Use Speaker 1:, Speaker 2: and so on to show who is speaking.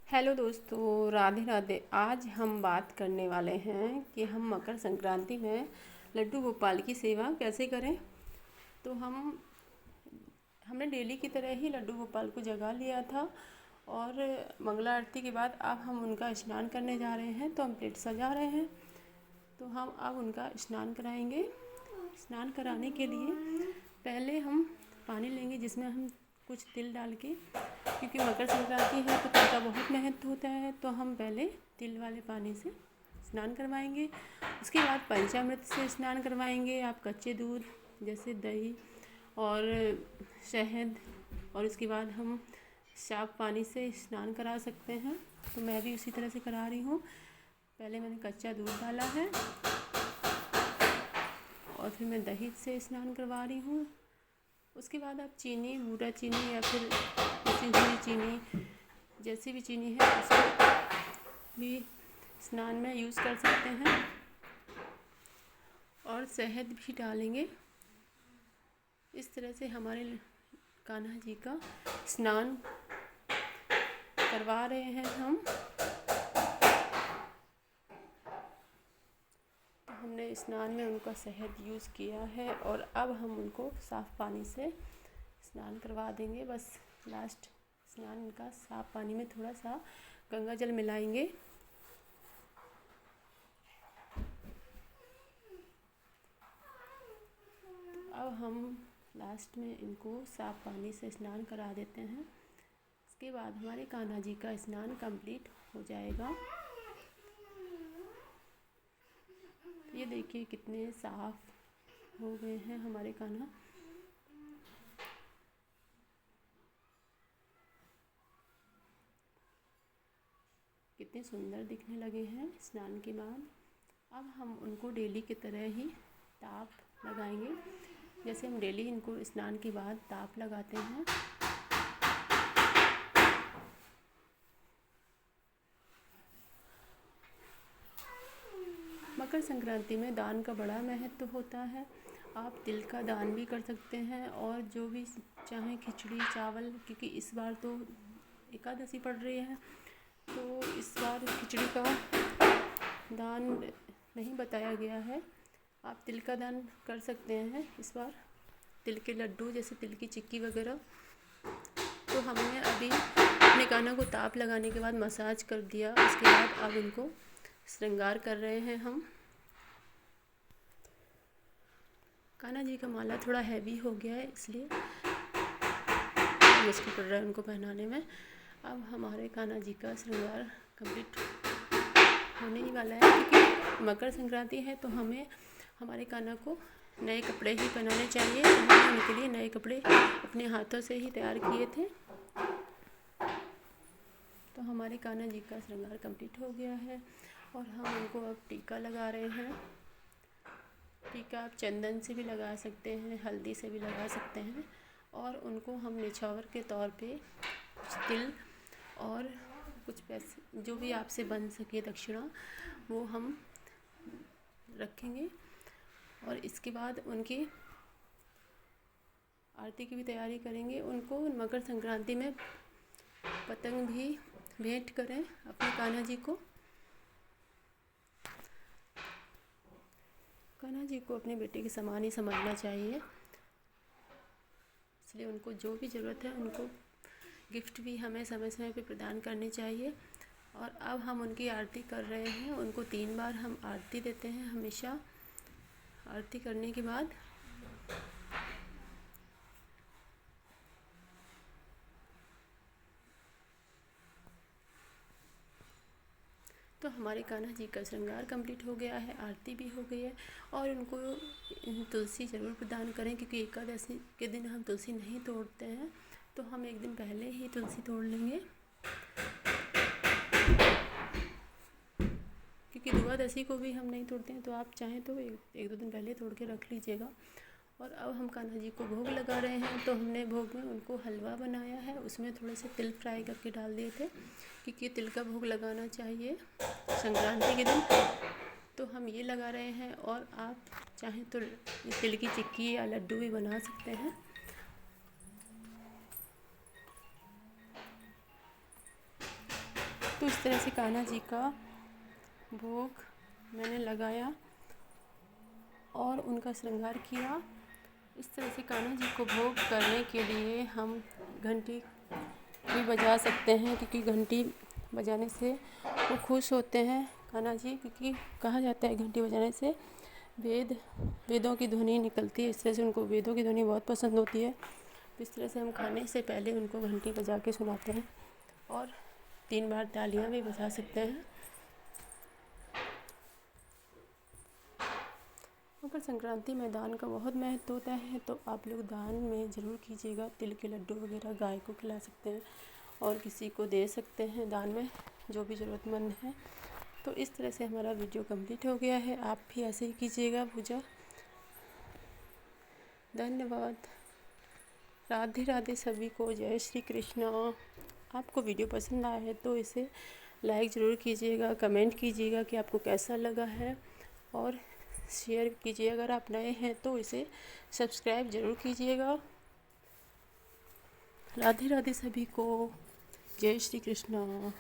Speaker 1: Hello दोस्तों, राधे राधे। आज हम बात करने वाले हैं कि हम मकर संक्रांति में लड्डू गोपाल की सेवा कैसे करें। तो हमने डेली की तरह ही लड्डू गोपाल को जगा लिया था और मंगला आरती के बाद अब हम उनका स्नान करने जा रहे हैं। तो हम प्लेट सजा रहे हैं, तो हम अब उनका स्नान कराएंगे। स्नान कराने के लिए पहले हम पानी लेंगे जिसमें हम कुछ तिल डाल के, क्योंकि मकर संक्रांति है तो तिल का बहुत महत्व होता है, तो हम पहले तिल वाले पानी से स्नान करवाएंगे। उसके बाद पंचामृत से स्नान करवाएंगे। आप कच्चे दूध जैसे दही और शहद, और उसके बाद हम साफ पानी से स्नान करा सकते हैं। तो मैं भी उसी तरह से करा रही हूँ। पहले मैंने कच्चा दूध डाला है और फिर मैं दही से स्नान करवा रही हूँ। उसके बाद आप चीनी, बूरा चीनी या फिर पिसी हुई चीनी, जैसी भी चीनी है उसको भी स्नान में यूज़ कर सकते हैं। और शहद भी डालेंगे। इस तरह से हमारे कान्हा जी का स्नान करवा रहे हैं हम। हमने स्नान में उनका शहद यूज़ किया है और अब हम उनको साफ़ पानी से स्नान करवा देंगे। बस लास्ट स्नान इनका साफ़ पानी में थोड़ा सा गंगा जल मिलाएंगे। अब हम लास्ट में इनको साफ़ पानी से स्नान करा देते हैं। इसके बाद हमारे कान्हा जी का स्नान कंप्लीट हो जाएगा। ये देखिए कितने साफ हो गए हैं हमारे कान्हा। कितने सुंदर दिखने लगे हैं स्नान के बाद। अब हम उनको डेली की तरह ही ताप लगाएंगे, जैसे हम डेली इनको स्नान के बाद ताप लगाते हैं। मकर संक्रांति में दान का बड़ा महत्व होता है। आप तिल का दान भी कर सकते हैं और जो भी चाहें खिचड़ी चावल, क्योंकि इस बार तो एकादशी पड़ रही है, तो इस बार खिचड़ी का दान नहीं बताया गया है। आप तिल का दान कर सकते हैं इस बार। तिल के लड्डू जैसे तिल की चिक्की वगैरह। तो हमने अभी अपने कान्हा को ताप लगाने के बाद मसाज कर दिया। उसके बाद अब उनको श्रृंगार कर रहे हैं हम। कान्हा जी का माला थोड़ा हैवी हो गया है, इसलिए मुश्किल पड़ रहा है उनको पहनाने में। अब हमारे कान्हा जी का श्रृंगार कंप्लीट होने ही वाला है, क्योंकि मकर संक्रांति है तो हमें हमारे कान्हा को नए कपड़े ही पहनाने चाहिए। हमने उनके लिए नए कपड़े अपने हाथों से ही तैयार किए थे। तो हमारे कान्हा जी का श्रृंगार कंप्लीट हो गया है और हम उनको अब टीका लगा रहे हैं। टीका आप चंदन से भी लगा सकते हैं, हल्दी से भी लगा सकते हैं। और उनको हम निछावर के तौर पे कुछ तिल और कुछ पैसे, जो भी आपसे बन सके दक्षिणा, वो हम रखेंगे। और इसके बाद उनकी आरती की भी तैयारी करेंगे। उनको मकर संक्रांति में पतंग भी भेंट करें अपने कान्हा जी को। कान्हा जी को अपने बेटे के समान ही समझना चाहिए, इसलिए उनको जो भी ज़रूरत है उनको गिफ्ट भी हमें समय समय पे प्रदान करनी चाहिए। और अब हम उनकी आरती कर रहे हैं। उनको 3 बार हम आरती देते हैं हमेशा। आरती करने के बाद तो हमारे कान्हा जी का श्रृंगार कंप्लीट हो गया है, आरती भी हो गई है। और उनको तुलसी ज़रूर प्रदान करें, क्योंकि एकादशी के दिन हम तुलसी नहीं तोड़ते हैं, तो हम एक दिन पहले ही तुलसी तोड़ लेंगे, क्योंकि द्वादशी को भी हम नहीं तोड़ते हैं। तो आप चाहें तो एक दो दिन पहले तोड़ के रख लीजिएगा। और अब हम कान्हा जी को भोग लगा रहे हैं। तो हमने भोग में उनको हलवा बनाया है, उसमें थोड़े से तिल फ्राई करके डाल दिए थे, क्योंकि तिल का भोग लगाना चाहिए संक्रांति के दिन। तो हम ये लगा रहे हैं। और आप चाहें तो तिल की चिक्की या लड्डू भी बना सकते हैं। तो इस तरह से कान्हा जी का भोग मैंने लगाया और उनका श्रृंगार किया। इस तरह से कान्हा जी को भोग करने के लिए हम घंटी भी बजा सकते हैं, क्योंकि घंटी बजाने से वो खुश होते हैं कान्हा जी, क्योंकि कहा जाता है घंटी बजाने से वेदों की ध्वनि निकलती है। इस तरह से उनको वेदों की ध्वनि बहुत पसंद होती है। इस तरह से हम खाने से पहले उनको घंटी बजा के सुनाते हैं और 3 बार तालियां भी बजा सकते हैं। मकर संक्रांति में दान का बहुत महत्व होता है, तो आप लोग दान में ज़रूर कीजिएगा। तिल के लड्डू वगैरह गाय को खिला सकते हैं और किसी को दे सकते हैं दान में, जो भी ज़रूरतमंद है। तो इस तरह से हमारा वीडियो कंप्लीट हो गया है। आप भी ऐसे ही कीजिएगा पूजा। धन्यवाद। राधे राधे सभी को। जय श्री कृष्णा। आपको वीडियो पसंद आया है तो इसे लाइक ज़रूर कीजिएगा, कमेंट कीजिएगा कि आपको कैसा लगा है, और शेयर कीजिए। अगर आप नए हैं तो इसे सब्सक्राइब ज़रूर कीजिएगा। राधे राधे सभी को। जय श्री कृष्णा।